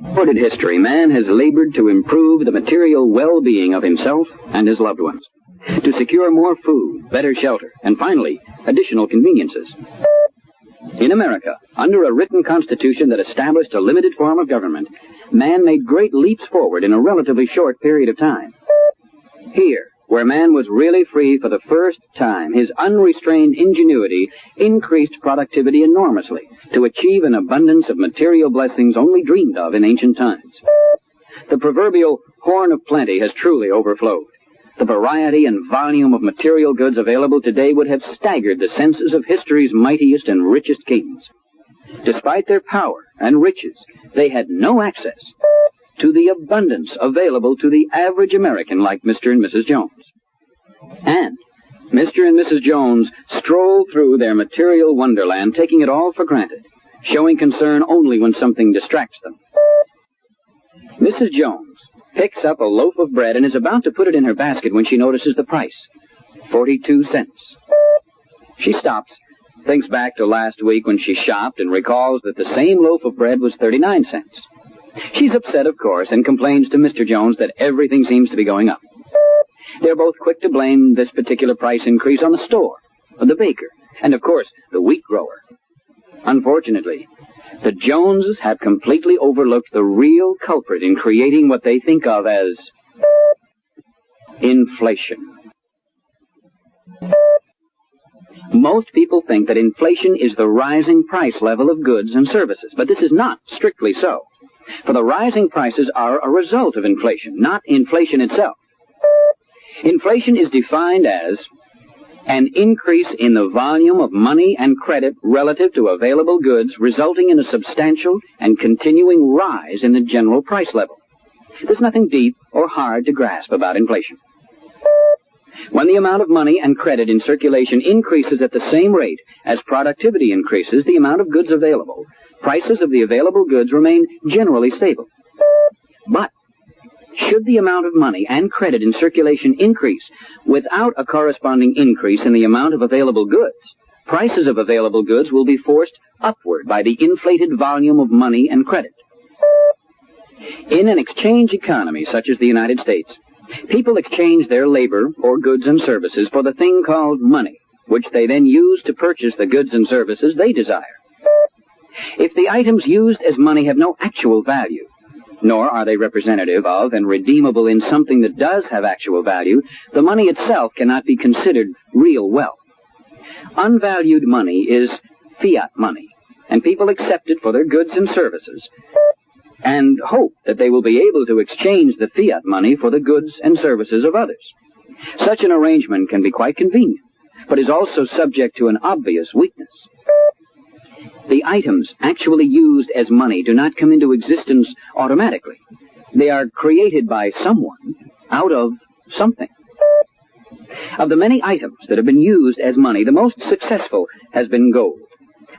Recorded history, man has labored to improve the material well-being of himself and his loved ones, to secure more food, better shelter, and finally, additional conveniences. In America, under a written constitution that established a limited form of government, man made great leaps forward in a relatively short period of time. Here, where man was really free for the first time, his unrestrained ingenuity increased productivity enormously to achieve an abundance of material blessings only dreamed of in ancient times. The proverbial horn of plenty has truly overflowed. The variety and volume of material goods available today would have staggered the senses of history's mightiest and richest kings. Despite their power and riches, they had no access to the abundance available to the average American like Mr. and Mrs. Jones. And Mr. and Mrs. Jones stroll through their material wonderland, taking it all for granted, showing concern only when something distracts them. Mrs. Jones picks up a loaf of bread and is about to put it in her basket when she notices the price, 42 cents. She stops, thinks back to last week when she shopped, and recalls that the same loaf of bread was 39 cents. She's upset, of course, and complains to Mr. Jones that everything seems to be going up. They're both quick to blame this particular price increase on the store, the baker, and, of course, the wheat grower. Unfortunately, the Joneses have completely overlooked the real culprit in creating what they think of as inflation. Most people think that inflation is the rising price level of goods and services, but this is not strictly so. For the rising prices are a result of inflation, not inflation itself. Inflation is defined as an increase in the volume of money and credit relative to available goods, resulting in a substantial and continuing rise in the general price level. There's nothing deep or hard to grasp about inflation. When the amount of money and credit in circulation increases at the same rate as productivity increases the amount of goods available, prices of the available goods remain generally stable. But should the amount of money and credit in circulation increase without a corresponding increase in the amount of available goods, prices of available goods will be forced upward by the inflated volume of money and credit. In an exchange economy such as the United States, people exchange their labor or goods and services for the thing called money, which they then use to purchase the goods and services they desire. If the items used as money have no actual value, nor are they representative of and redeemable in something that does have actual value, the money itself cannot be considered real wealth. Unvalued money is fiat money, and people accept it for their goods and services, and hope that they will be able to exchange the fiat money for the goods and services of others. Such an arrangement can be quite convenient, but is also subject to an obvious weakness. The items actually used as money do not come into existence automatically. They are created by someone out of something. Of the many items that have been used as money, the most successful has been gold,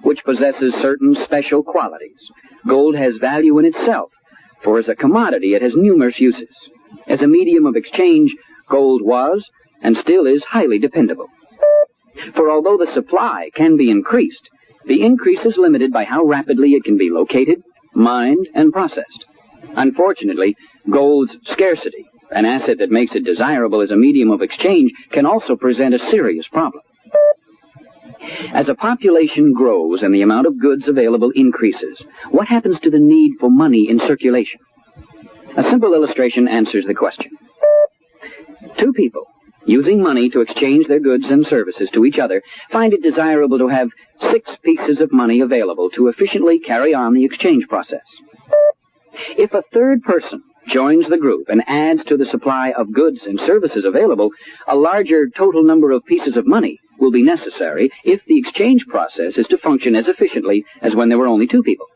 which possesses certain special qualities. Gold has value in itself, for as a commodity it has numerous uses. As a medium of exchange, gold was and still is highly dependable. For although the supply can be increased, the increase is limited by how rapidly it can be located, mined, and processed. Unfortunately, gold's scarcity, an asset that makes it desirable as a medium of exchange, can also present a serious problem. As a population grows and the amount of goods available increases, what happens to the need for money in circulation? A simple illustration answers the question. Two people, using money to exchange their goods and services to each other, find it desirable to have 6 pieces of money available to efficiently carry on the exchange process. If a third person joins the group and adds to the supply of goods and services available, a larger total number of pieces of money will be necessary if the exchange process is to function as efficiently as when there were only 2 people.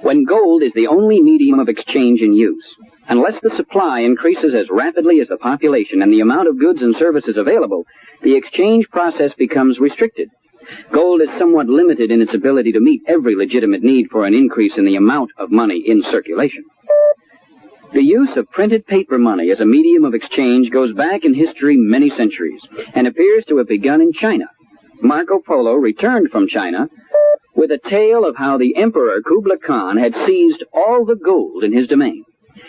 When gold is the only medium of exchange in use, unless the supply increases as rapidly as the population and the amount of goods and services available, the exchange process becomes restricted. Gold is somewhat limited in its ability to meet every legitimate need for an increase in the amount of money in circulation. The use of printed paper money as a medium of exchange goes back in history many centuries and appears to have begun in China. Marco Polo returned from China with a tale of how the Emperor Kublai Khan had seized all the gold in his domain,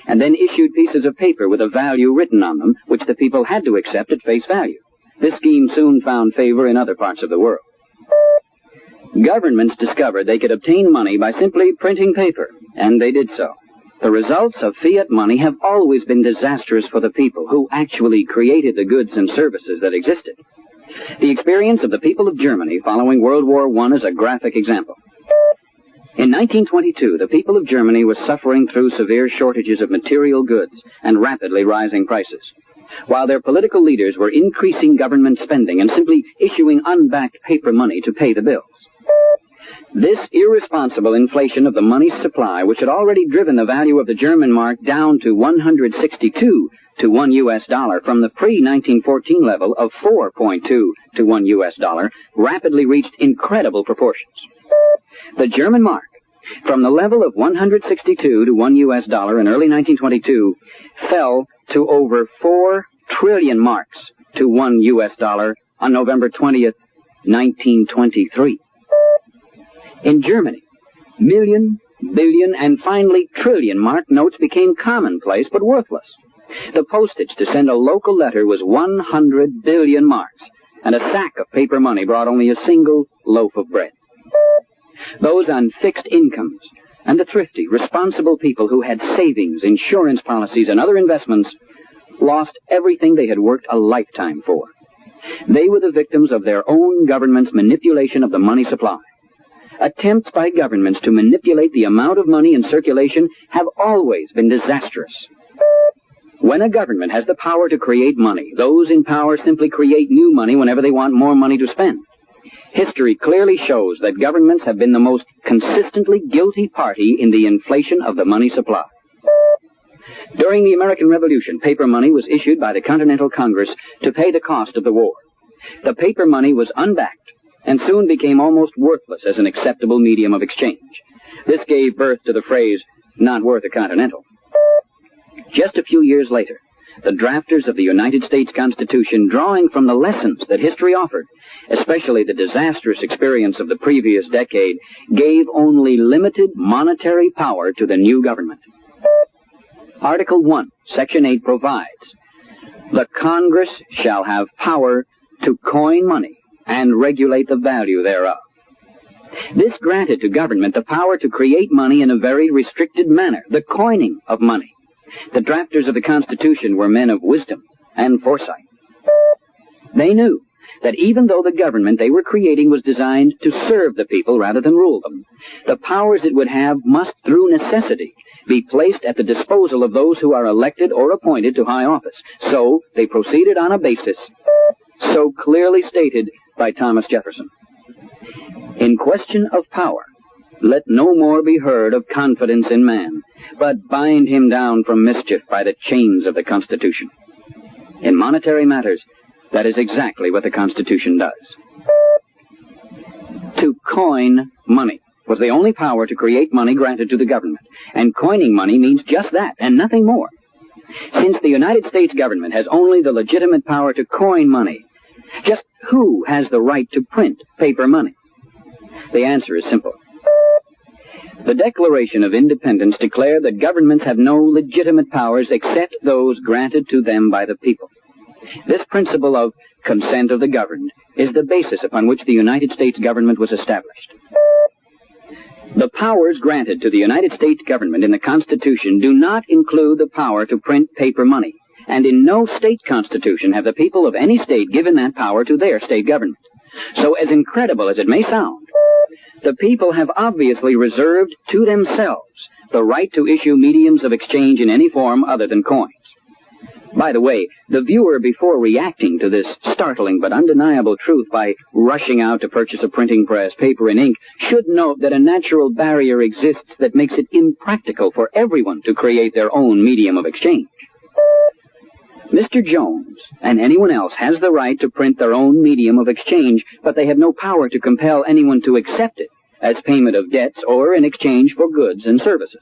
and then issued pieces of paper with a value written on them, which the people had to accept at face value. This scheme soon found favor in other parts of the world. Governments discovered they could obtain money by simply printing paper, and they did so. The results of fiat money have always been disastrous for the people who actually created the goods and services that existed. The experience of the people of Germany following World War I is a graphic example. In 1922, the people of Germany were suffering through severe shortages of material goods and rapidly rising prices, while their political leaders were increasing government spending and simply issuing unbacked paper money to pay the bills. This irresponsible inflation of the money supply, which had already driven the value of the German mark down to 162 to $1 US from the pre-1914 level of 4.2 to $1 US, rapidly reached incredible proportions. The German mark, from the level of 162 to $1 US in early 1922, fell to over 4 trillion marks to $1 US on November 20th, 1923. In Germany, million, billion, and finally trillion mark notes became commonplace but worthless. The postage to send a local letter was 100 billion marks, and a sack of paper money brought only a single loaf of bread. Those on fixed incomes and the thrifty, responsible people who had savings, insurance policies, and other investments lost everything they had worked a lifetime for. They were the victims of their own government's manipulation of the money supply. Attempts by governments to manipulate the amount of money in circulation have always been disastrous. When a government has the power to create money, those in power simply create new money whenever they want more money to spend. History clearly shows that governments have been the most consistently guilty party in the inflation of the money supply. During the American Revolution, paper money was issued by the Continental Congress to pay the cost of the war. The paper money was unbacked and soon became almost worthless as an acceptable medium of exchange. This gave birth to the phrase, "not worth a continental." Just a few years later, the drafters of the United States Constitution, drawing from the lessons that history offered, especially the disastrous experience of the previous decade, gave only limited monetary power to the new government. Article 1, Section 8 provides, "The Congress shall have power to coin money and regulate the value thereof." This granted to government the power to create money in a very restricted manner, the coining of money. The drafters of the Constitution were men of wisdom and foresight. They knew that even though the government they were creating was designed to serve the people rather than rule them, the powers it would have must, through necessity, be placed at the disposal of those who are elected or appointed to high office. So they proceeded on a basis so clearly stated by Thomas Jefferson. "In question of power, let no more be heard of confidence in man, but bind him down from mischief by the chains of the Constitution." In monetary matters, that is exactly what the Constitution does. To coin money was the only power to create money granted to the government, and coining money means just that, and nothing more. Since the United States government has only the legitimate power to coin money, just who has the right to print paper money? The answer is simple. The Declaration of Independence declared that governments have no legitimate powers except those granted to them by the people. This principle of consent of the governed is the basis upon which the United States government was established. The powers granted to the United States government in the Constitution do not include the power to print paper money, and in no state constitution have the people of any state given that power to their state government. So, as incredible as it may sound, the people have obviously reserved to themselves the right to issue mediums of exchange in any form other than coins. By the way, the viewer, before reacting to this startling but undeniable truth by rushing out to purchase a printing press, paper, and ink, should note that a natural barrier exists that makes it impractical for everyone to create their own medium of exchange. Mr. Jones and anyone else has the right to print their own medium of exchange, but they have no power to compel anyone to accept it as payment of debts or in exchange for goods and services.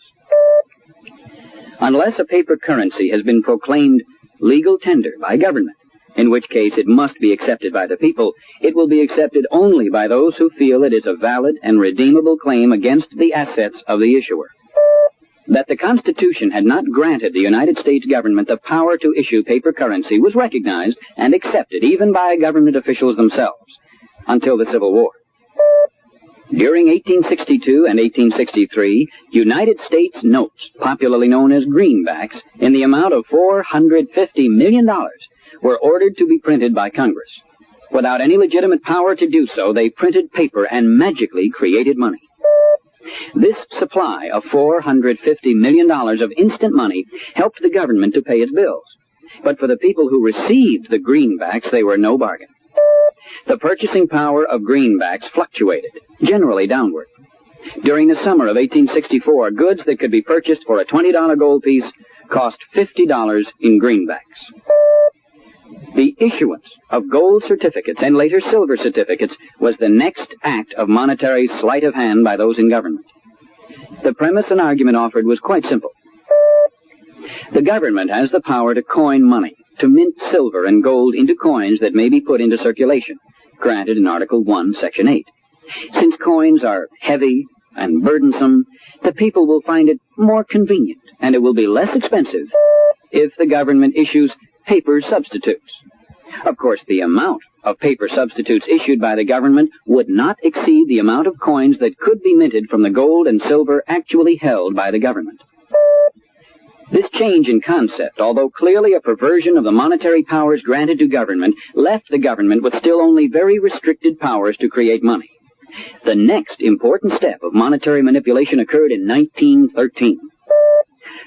Unless a paper currency has been proclaimed legal tender by government, in which case it must be accepted by the people, it will be accepted only by those who feel it is a valid and redeemable claim against the assets of the issuer. That the Constitution had not granted the United States government the power to issue paper currency was recognized and accepted even by government officials themselves until the Civil War. During 1862 and 1863, United States notes, popularly known as greenbacks, in the amount of $450 million, were ordered to be printed by Congress. Without any legitimate power to do so, they printed paper and magically created money. This supply of $450 million of instant money helped the government to pay its bills. But for the people who received the greenbacks, they were no bargain. The purchasing power of greenbacks fluctuated, generally downward. During the summer of 1864, goods that could be purchased for a $20 gold piece cost $50 in greenbacks. The issuance of gold certificates and later silver certificates was the next act of monetary sleight of hand by those in government. The premise and argument offered was quite simple. The government has the power to coin money, to mint silver and gold into coins that may be put into circulation, granted in Article 1, Section 8. Since coins are heavy and burdensome, the people will find it more convenient, and it will be less expensive if the government issues paper substitutes. Of course, the amount of paper substitutes issued by the government would not exceed the amount of coins that could be minted from the gold and silver actually held by the government. This change in concept, although clearly a perversion of the monetary powers granted to government, left the government with still only very restricted powers to create money. The next important step of monetary manipulation occurred in 1913.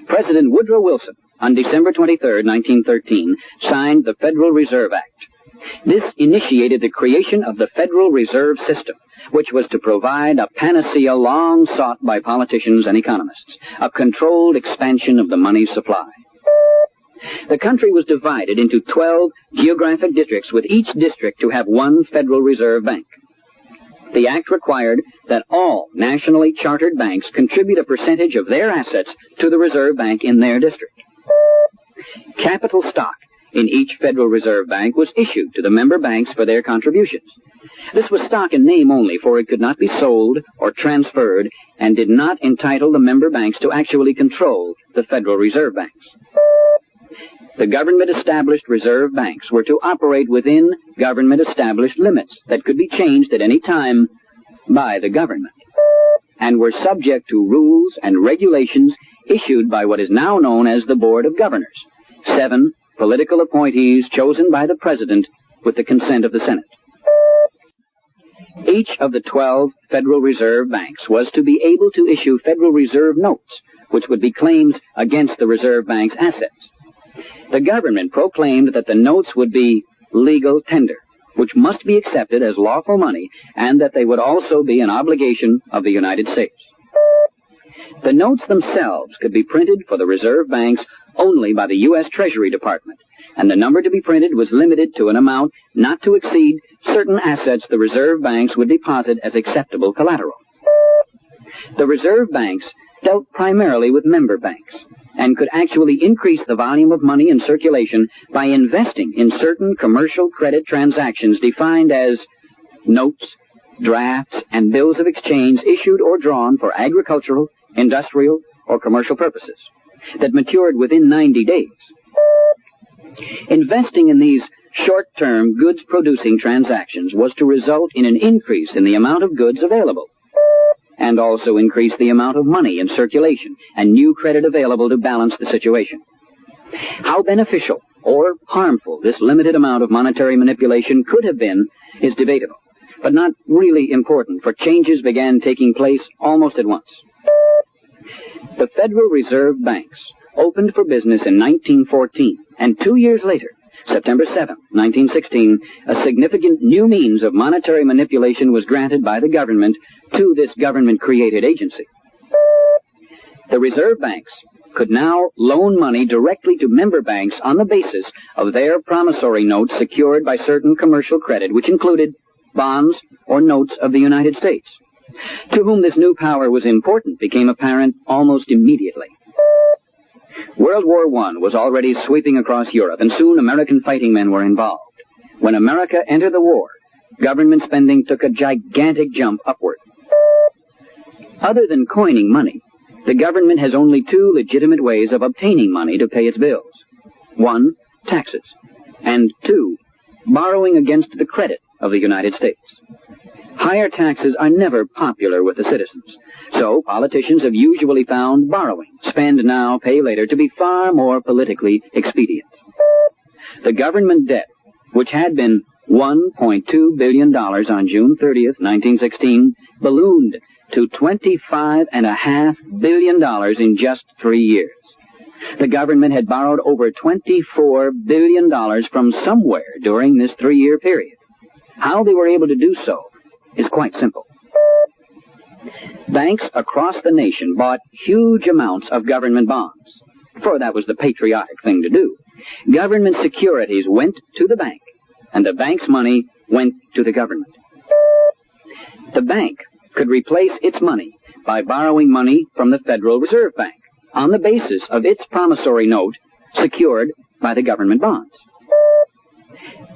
President Woodrow Wilson, on December 23, 1913, signed the Federal Reserve Act. This initiated the creation of the Federal Reserve System, which was to provide a panacea long sought by politicians and economists, a controlled expansion of the money supply. The country was divided into 12 geographic districts, with each district to have one Federal Reserve Bank. The act required that all nationally chartered banks contribute a percentage of their assets to the Reserve Bank in their district. Capital stock in each Federal Reserve Bank was issued to the member banks for their contributions. This was stock in name only, for it could not be sold or transferred and did not entitle the member banks to actually control the Federal Reserve Banks. The government-established reserve banks were to operate within government-established limits that could be changed at any time by the government, and were subject to rules and regulations issued by what is now known as the Board of Governors, 7 political appointees chosen by the President with the consent of the Senate. Each of the 12 Federal Reserve Banks was to be able to issue Federal Reserve notes, which would be claims against the Reserve Bank's assets. The government proclaimed that the notes would be legal tender, which must be accepted as lawful money, and that they would also be an obligation of the United States. The notes themselves could be printed for the Reserve Banks only by the U.S. Treasury Department, and the number to be printed was limited to an amount not to exceed certain assets the Reserve Banks would deposit as acceptable collateral. The Reserve Banks dealt primarily with member banks, and could actually increase the volume of money in circulation by investing in certain commercial credit transactions defined as notes, drafts, and bills of exchange issued or drawn for agricultural, industrial, or commercial purposes that matured within 90 days. Investing in these short-term goods-producing transactions was to result in an increase in the amount of goods available, and also increase the amount of money in circulation and new credit available to balance the situation. How beneficial or harmful this limited amount of monetary manipulation could have been is debatable, but not really important, for changes began taking place almost at once. The Federal Reserve Banks opened for business in 1914, and 2 years later, September 7, 1916, a significant new means of monetary manipulation was granted by the government to this government-created agency. The reserve banks could now loan money directly to member banks on the basis of their promissory notes secured by certain commercial credit, which included bonds or notes of the United States. To whom this new power was important became apparent almost immediately. World War I was already sweeping across Europe, and soon American fighting men were involved. When America entered the war, government spending took a gigantic jump upward. Other than coining money, the government has only two legitimate ways of obtaining money to pay its bills. One, taxes, and two, borrowing against the credit of the United States. Higher taxes are never popular with the citizens, so politicians have usually found borrowing, spend now, pay later, to be far more politically expedient. The government debt, which had been $1.2 billion on June 30th, 1916, ballooned to $25.5 billion in just 3 years. The government had borrowed over $24 billion from somewhere during this 3-year period. How they were able to do so is quite simple. Banks across the nation bought huge amounts of government bonds, for that was the patriotic thing to do. Government securities went to the bank, and the bank's money went to the government. The bank could replace its money by borrowing money from the Federal Reserve Bank on the basis of its promissory note secured by the government bonds.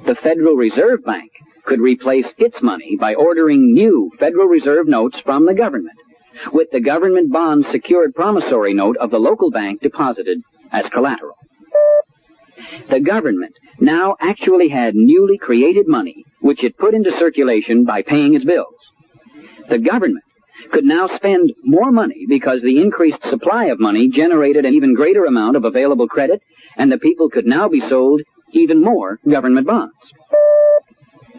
The Federal Reserve Bank could replace its money by ordering new Federal Reserve notes from the government, with the government bond secured promissory note of the local bank deposited as collateral. The government now actually had newly created money, which it put into circulation by paying its bills. The government could now spend more money because the increased supply of money generated an even greater amount of available credit, and the people could now be sold even more government bonds.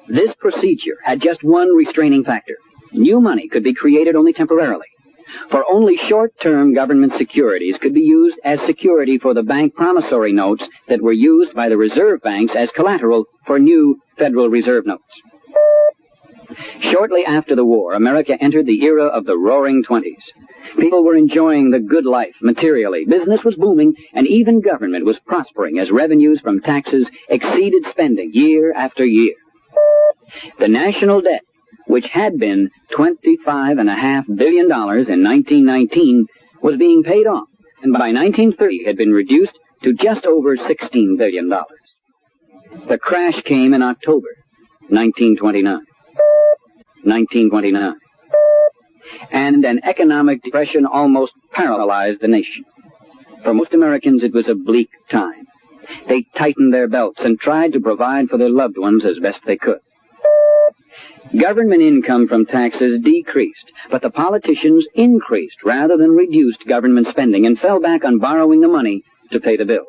This procedure had just one restraining factor. New money could be created only temporarily, for only short-term government securities could be used as security for the bank promissory notes that were used by the reserve banks as collateral for new Federal Reserve notes. Shortly after the war, America entered the era of the Roaring Twenties. People were enjoying the good life materially. Business was booming, and even government was prospering as revenues from taxes exceeded spending year after year. The national debt, which had been $25.5 billion in 1919, was being paid off, and by 1930 had been reduced to just over $16 billion. The crash came in October 1929. And an economic depression almost paralyzed the nation. For most Americans, it was a bleak time. They tightened their belts and tried to provide for their loved ones as best they could. Government income from taxes decreased, but the politicians increased rather than reduced government spending and fell back on borrowing the money to pay the bills.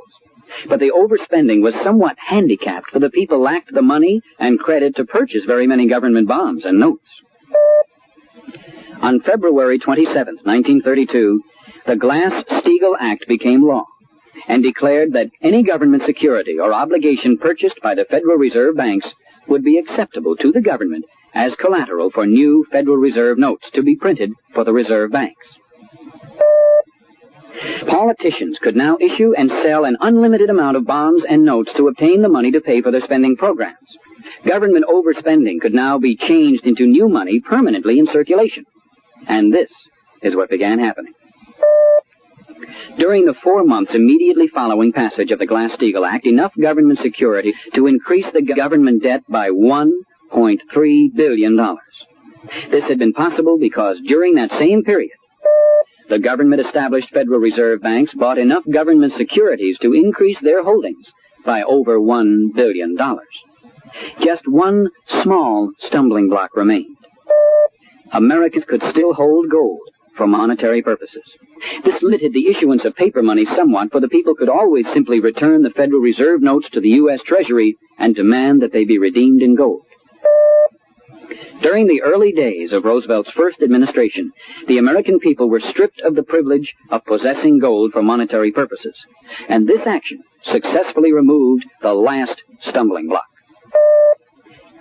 But the overspending was somewhat handicapped, for the people lacked the money and credit to purchase very many government bonds and notes. On February 27, 1932, the Glass-Steagall Act became law and declared that any government security or obligation purchased by the Federal Reserve banks would be acceptable to the government as collateral for new Federal Reserve notes to be printed for the reserve banks. Politicians could now issue and sell an unlimited amount of bonds and notes to obtain the money to pay for their spending programs. Government overspending could now be changed into new money permanently in circulation. And this is what began happening. During the 4 months immediately following passage of the Glass-Steagall Act, enough government security to increase the government debt by $1.3 billion. This had been possible because during that same period, the government-established Federal Reserve banks bought enough government securities to increase their holdings by over $1 billion. Just one small stumbling block remained. Americans could still hold gold for monetary purposes. This limited the issuance of paper money somewhat, for the people could always simply return the Federal Reserve notes to the U.S. Treasury and demand that they be redeemed in gold. During the early days of Roosevelt's first administration, the American people were stripped of the privilege of possessing gold for monetary purposes, and this action successfully removed the last stumbling block.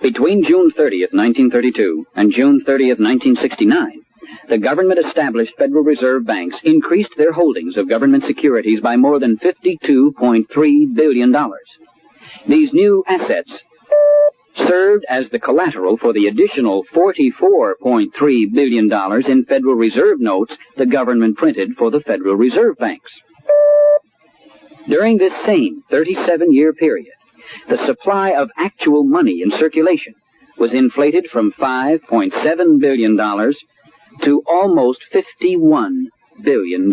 Between June 30th, 1932, and June 30th, 1969, the government-established Federal Reserve banks increased their holdings of government securities by more than $52.3 billion. These new assets served as the collateral for the additional $44.3 billion in Federal Reserve notes the government printed for the Federal Reserve banks. During this same 37-year period, the supply of actual money in circulation was inflated from $5.7 billion to almost $51 billion.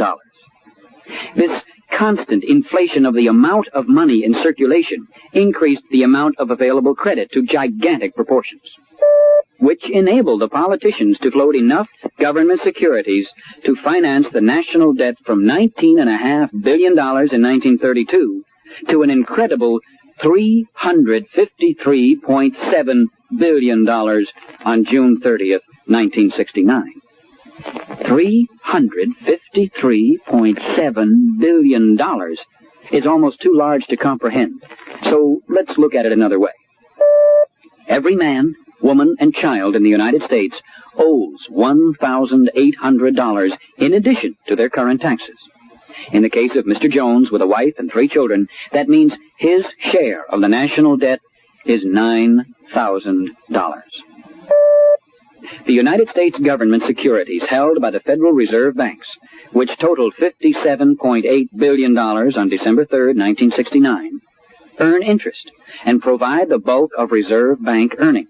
This constant inflation of the amount of money in circulation increased the amount of available credit to gigantic proportions, which enabled the politicians to float enough government securities to finance the national debt from $19.5 billion in 1932 to an incredible $353.7 billion on June 30th, 1969. $353.7 billion is almost too large to comprehend. So let's look at it another way. Every man, woman, and child in the United States owes $1,800 in addition to their current taxes. In the case of Mr. Jones, with a wife and 3 children, that means his share of the national debt is $9,000. The United States government securities held by the Federal Reserve banks, which totaled $57.8 billion on December 3rd, 1969, earn interest and provide the bulk of Reserve Bank earnings.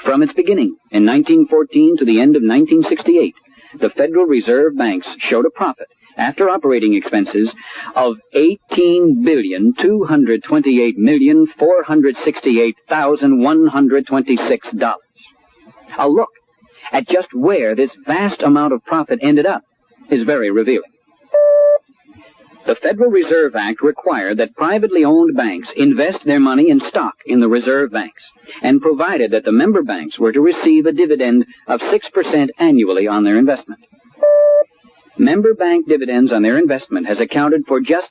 From its beginning in 1914 to the end of 1968, the Federal Reserve banks showed a profit after operating expenses of $18,228,468,126. A look at just where this vast amount of profit ended up is very revealing. The Federal Reserve Act required that privately owned banks invest their money in stock in the reserve banks, and provided that the member banks were to receive a dividend of 6% annually on their investment. Member bank dividends on their investment has accounted for just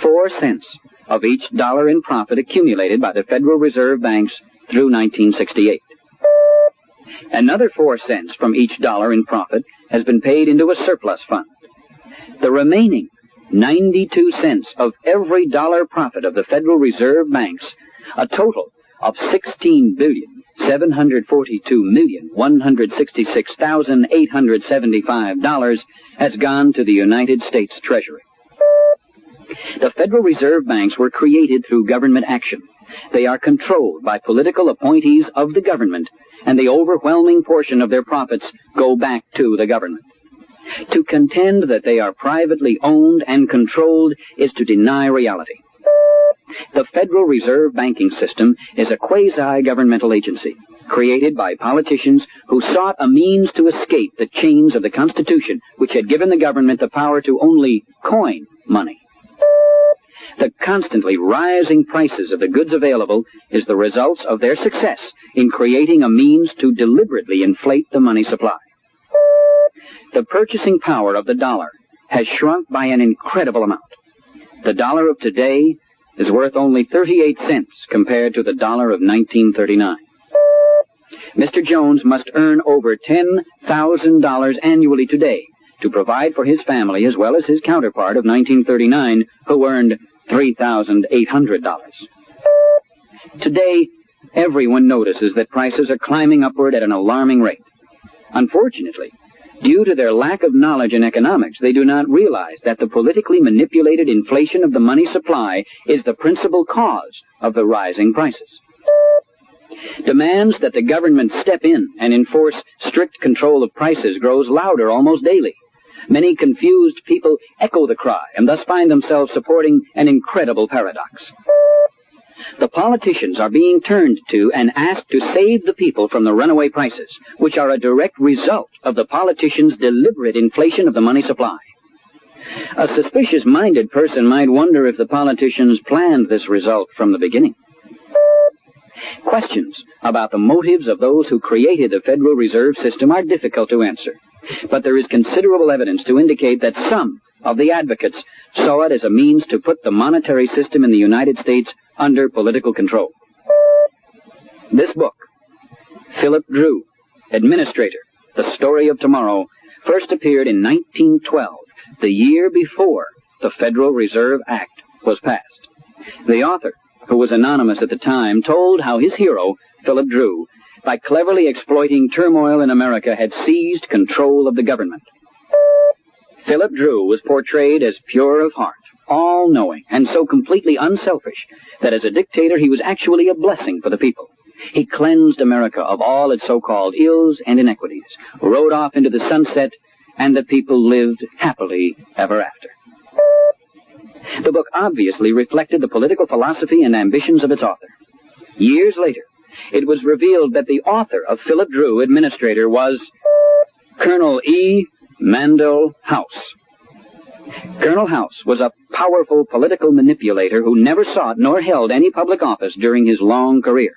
4 cents of each dollar in profit accumulated by the Federal Reserve banks through 1968. Another 4 cents from each dollar in profit has been paid into a surplus fund. The remaining 92 cents of every dollar profit of the Federal Reserve banks, a total of $16,742,166,875, has gone to the United States Treasury. The Federal Reserve banks were created through government action. They are controlled by political appointees of the government, and the overwhelming portion of their profits go back to the government. To contend that they are privately owned and controlled is to deny reality. The Federal Reserve banking system is a quasi-governmental agency created by politicians who sought a means to escape the chains of the Constitution, which had given the government the power to only coin money. The constantly rising prices of the goods available is the result of their success in creating a means to deliberately inflate the money supply. The purchasing power of the dollar has shrunk by an incredible amount. The dollar of today is worth only 38 cents compared to the dollar of 1939. Mr. Jones must earn over $10,000 annually today to provide for his family, as well as his counterpart of 1939, who earned $3,800. Today, everyone notices that prices are climbing upward at an alarming rate. Unfortunately, due to their lack of knowledge in economics, they do not realize that the politically manipulated inflation of the money supply is the principal cause of the rising prices. Demands that the government step in and enforce strict control of prices grows louder almost daily. Many confused people echo the cry and thus find themselves supporting an incredible paradox. The politicians are being turned to and asked to save the people from the runaway prices, which are a direct result of the politicians' deliberate inflation of the money supply. A suspicious-minded person might wonder if the politicians planned this result from the beginning. Questions about the motives of those who created the Federal Reserve System are difficult to answer, but there is considerable evidence to indicate that some of the advocates saw it as a means to put the monetary system in the United States under political control. This book, Philip Drew, Administrator, The Story of Tomorrow, first appeared in 1912, the year before the Federal Reserve Act was passed. The author, who was anonymous at the time, told how his hero, Philip Drew, by cleverly exploiting turmoil in America, had seized control of the government. Philip Drew was portrayed as pure of heart, all-knowing and so completely unselfish that as a dictator he was actually a blessing for the people. He cleansed America of all its so-called ills and inequities, rode off into the sunset, and the people lived happily ever after. The book obviously reflected the political philosophy and ambitions of its author. Years later, it was revealed that the author of Philip Drew, Administrator, was Colonel E. Mandel House. Colonel House was a powerful political manipulator who never sought nor held any public office during his long career.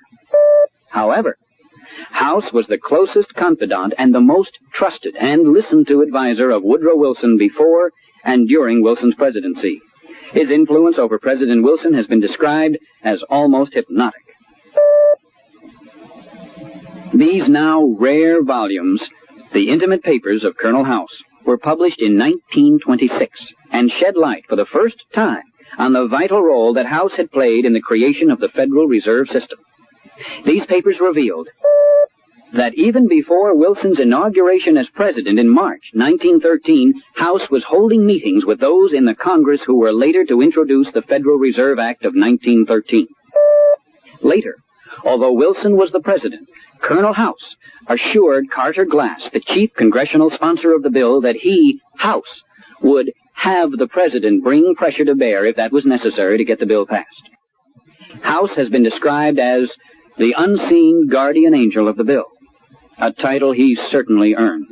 However, House was the closest confidant and the most trusted and listened to advisor of Woodrow Wilson before and during Wilson's presidency. His influence over President Wilson has been described as almost hypnotic. These now rare volumes, The Intimate Papers of Colonel House, were published in 1926 and shed light for the first time on the vital role that House had played in the creation of the Federal Reserve System. These papers revealed that even before Wilson's inauguration as president in March 1913, House was holding meetings with those in the Congress who were later to introduce the Federal Reserve Act of 1913. Later, although Wilson was the president, Colonel House assured Carter Glass, the chief congressional sponsor of the bill, that he, House, would have the president bring pressure to bear if that was necessary to get the bill passed. House has been described as the unseen guardian angel of the bill, a title he certainly earned.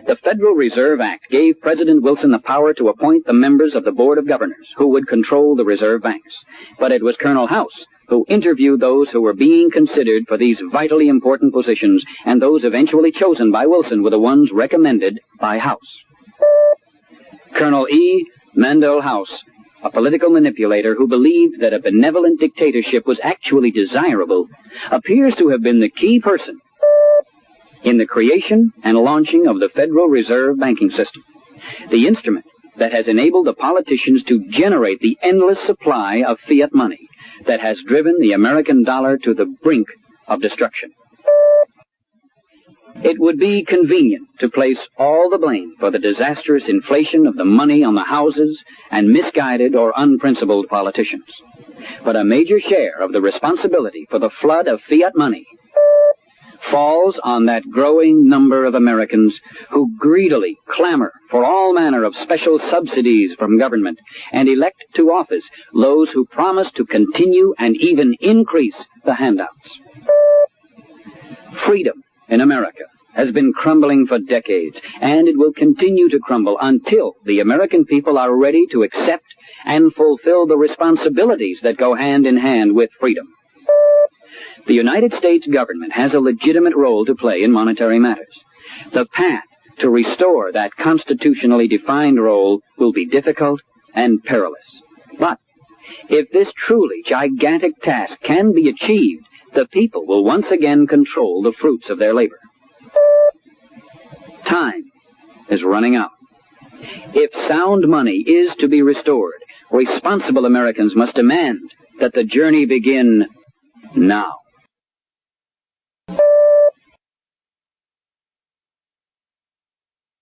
The Federal Reserve Act gave President Wilson the power to appoint the members of the Board of Governors who would control the reserve banks. But it was Colonel House who interviewed those who were being considered for these vitally important positions, and those eventually chosen by Wilson were the ones recommended by House. Colonel E. Mandel House, a political manipulator who believed that a benevolent dictatorship was actually desirable, appears to have been the key person in the creation and launching of the Federal Reserve banking system, the instrument that has enabled the politicians to generate the endless supply of fiat money that has driven the American dollar to the brink of destruction. It would be convenient to place all the blame for the disastrous inflation of the money on the houses and misguided or unprincipled politicians. But a major share of the responsibility for the flood of fiat money falls on that growing number of Americans who greedily clamor for all manner of special subsidies from government and elect to office those who promise to continue and even increase the handouts. Freedom in America has been crumbling for decades, and it will continue to crumble until the American people are ready to accept and fulfill the responsibilities that go hand in hand with freedom. The United States government has a legitimate role to play in monetary matters. The path to restore that constitutionally defined role will be difficult and perilous. But if this truly gigantic task can be achieved, the people will once again control the fruits of their labor. Time is running out. If sound money is to be restored, responsible Americans must demand that the journey begin now.